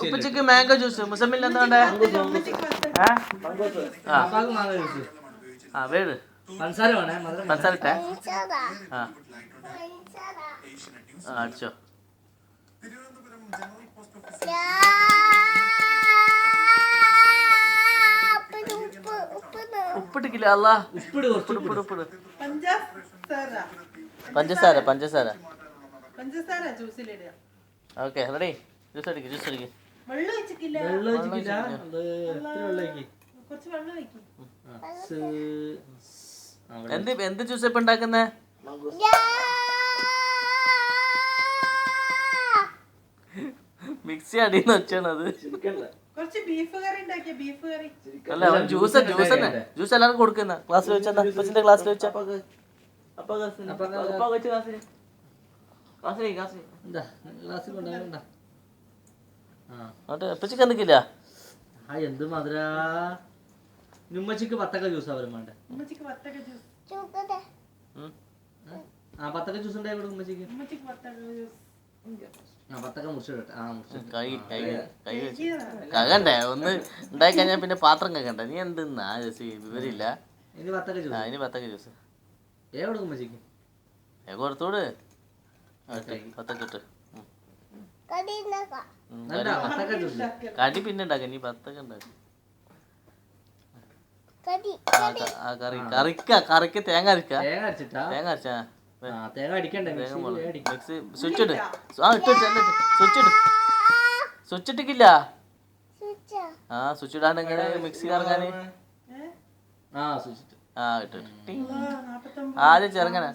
ഉപ്പച്ചക്ക് mango juice Muzammil എന്താ വേണ്ടേ? വേട് പഞ്ചസാര ഇട്ടേ അടിച്ചോ. ഉപ്പിട്ടിക്കില്ല അല്ല പഞ്ചസാര പഞ്ചസാര. Okay ready. ജ്യൂസ് അടിക്ക് ജ്യൂസ് അടിക്ക്. എന്ത് ജ്യൂസ് ഇപ്പൊ ഉണ്ടാക്കുന്നേ? മിക്സി അടിയെന്ന് വെച്ചാണ് അത്. അല്ല അവൻ ജ്യൂസ് ജ്യൂസ് തന്നെ. ജ്യൂസ് എല്ലാവർക്കും കൊടുക്കുന്ന ക്ലാസ്സിൽ വെച്ചാ കൊച്ചിന്റെ ക്ലാസ്സിൽ വെച്ചാ ഉപ്പച്ചിക്ക് എന്തൊക്കെയില്ല. എന്ത് മധുര ഉമ്മച്ചിക്ക് വത്തക്ക ജ്യൂസ് അവരും വേണ്ട. വത്തക്ക ജ്യൂസ് ഉണ്ടായി ഉമ്മച്ചിക്ക്. കകണ്ടേ ഒന്ന് ഉണ്ടായി കഴിഞ്ഞാൽ പിന്നെ പാത്രം കകണ്ട. നീ എന്തെന്നാ വിവരില്ല. ഇനി വത്തക്ക ജ്യൂസ് കൊടുത്തോട്. വത്തക്കിട്ട് കടി പിന്നെ ഉണ്ടാക്കാം. നീ വത്തക്ക ഉണ്ടാക്കാം. കറിക്ക് തേങ്ങ അരച്ചാ തേങ്ങ അരച്ചാ മിക്സി സ്വിച്ച് ഇട്. സ്വിച്ച് ഇട്ടിക്കില്ല. സ്വിച്ച് ഇടാണ്ട് എങ്ങനെ മിക്സി കറങ്ങാന്? ഇട്ട് ആദ്യം ചെറുങ്ങനെ.